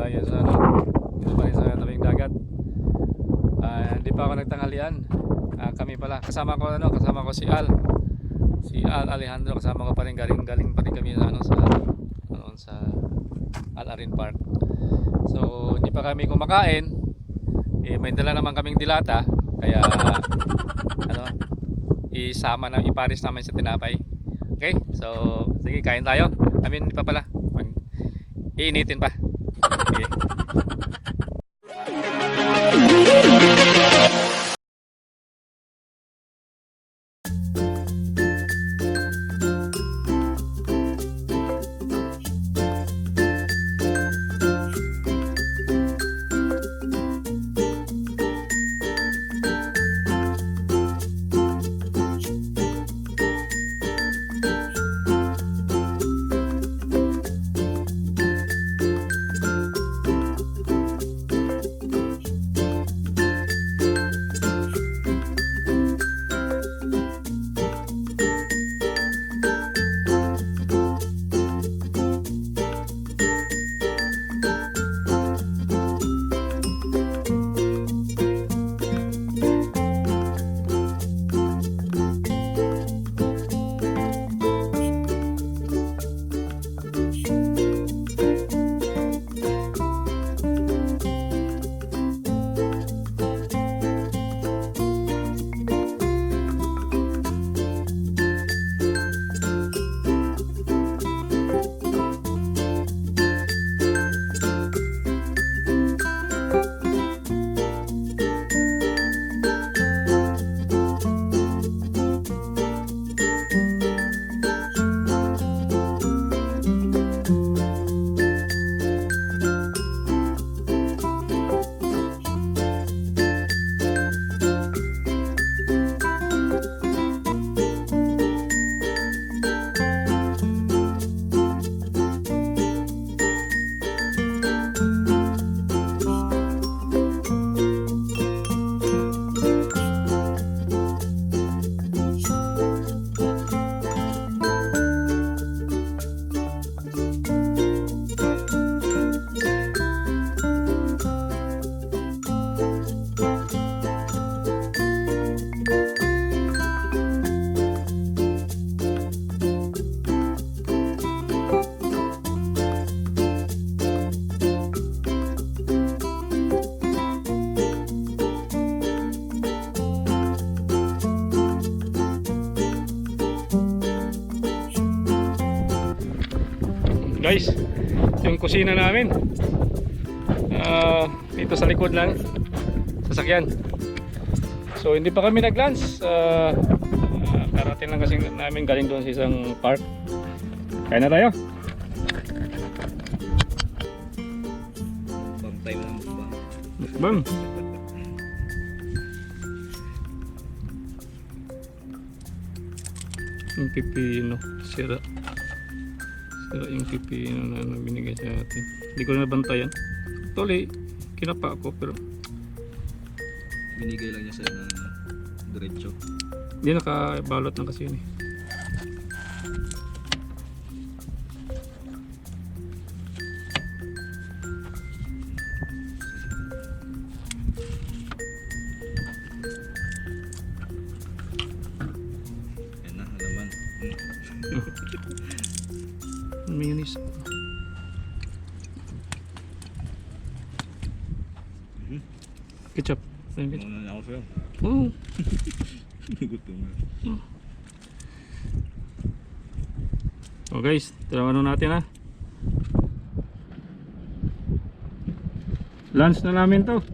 tayo sa dito pa rin sa tabing dagat. Hindi pa ako nagtanghalian. Kami pala kasama ko si Al Alejandro, kasama ko pa rin, galing pa rin kami sa Al-Arin Park. So hindi pa kami kumakain, may dala naman kaming dilata, kaya iparis naman sa tinapay. Okay, so sige, kain tayo. Hindi pa pala, iinitin pa. Okay. Guys, yung kusina namin dito sa likod lang sasakyan. So hindi pa kami nag-lunch, karating lang kasi namin galing doon sa isang park. Kain na tayo. Bantay mo ng mukbang. Mukbang. Yung pipino sira yung pipino na binigay sa atin. Hindi ko na nabantayan. Actually, kinapa ako pero binigay lang niya sa diretso. Hindi, nakabalot na kasi yun eh. Yan na, alaman. Mayonnaise. Ketchup. Muna na ako sa'yo. Oh. Gutom na. So guys, tirawan natin ha. Lunch na namin to.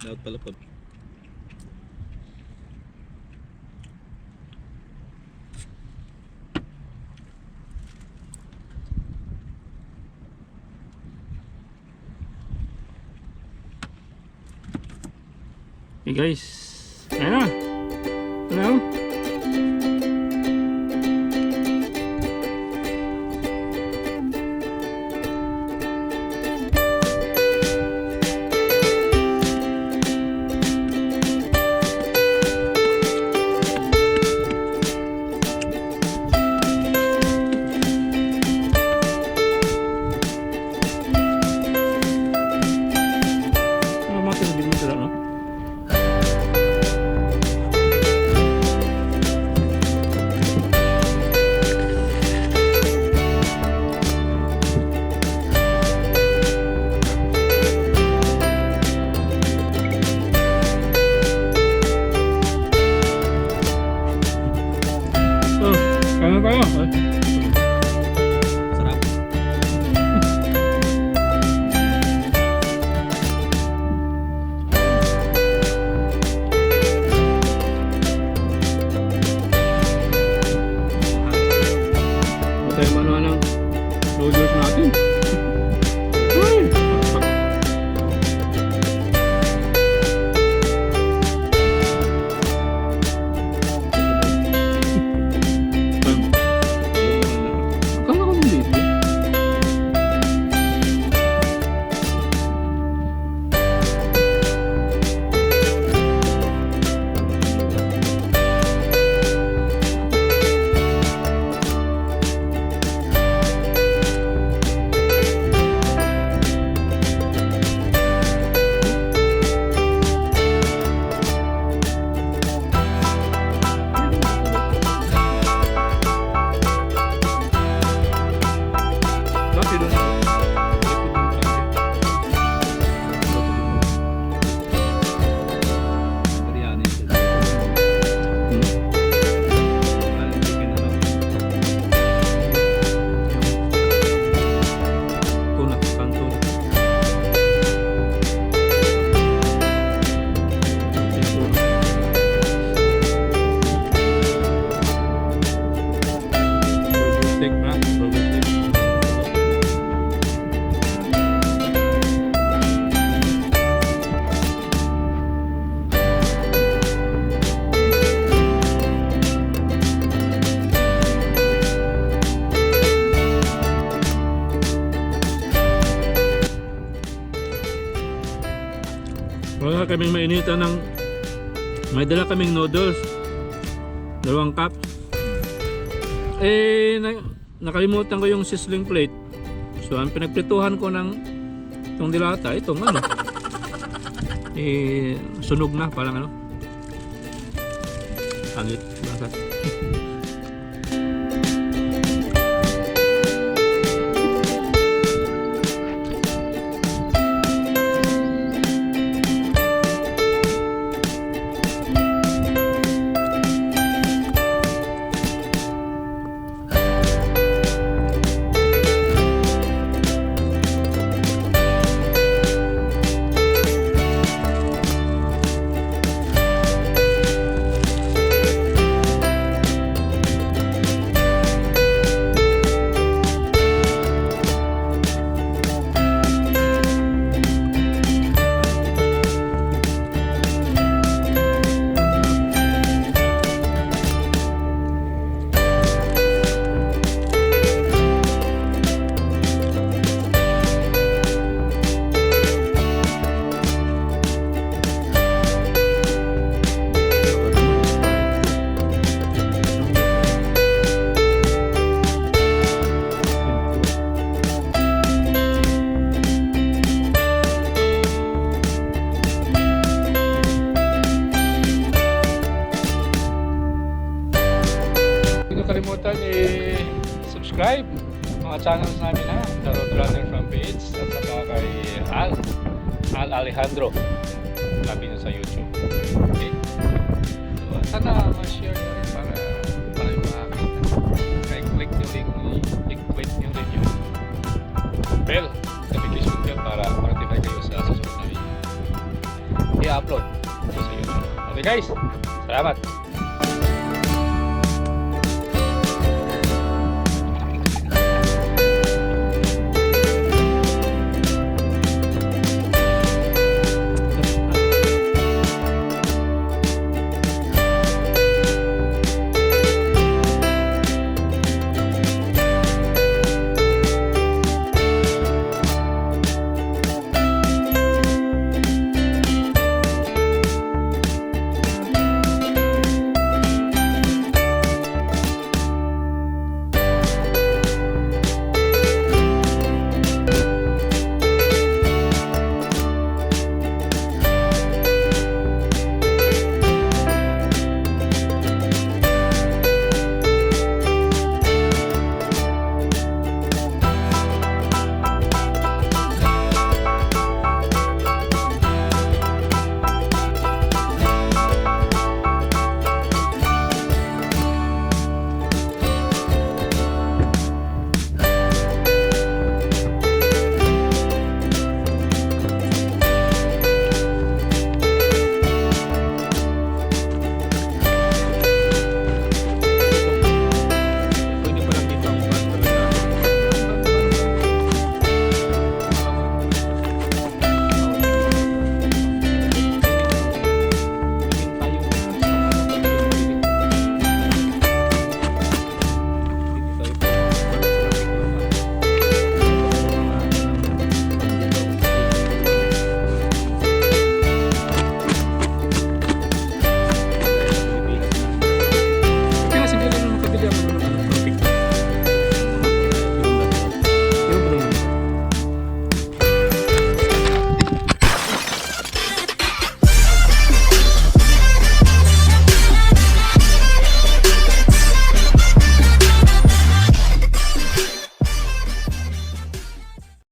Dapat pala pag Okay guys. Ayan na. Ano? Kaya kayo. Sarap. Patay mo na ng noodles natin. Uy! Akala ko nung dito. Bakit doon? Biryani. Aling chicken na lang. Tuna, kanto. Burger steak na, burger steak. Wala kaming mainitan ng may dala kaming noodles 2 cup nakalimutan ko yung sizzling plate, so ang pinagprituhan ko ng itong dilata, itong ano sunog na, parang ano hangit bakit. Kalimutan i-subscribe mga channels namin na The Road Runner from PH at saka kay Al Alejandro, sabi nyo sa YouTube. Okay, so, sana ma-share nyo rin para yung makakita. Kaya click nyo rin yung bell, notification bell para notify kayo sa susunod na video i-upload sa YouTube. Okay guys, salamat.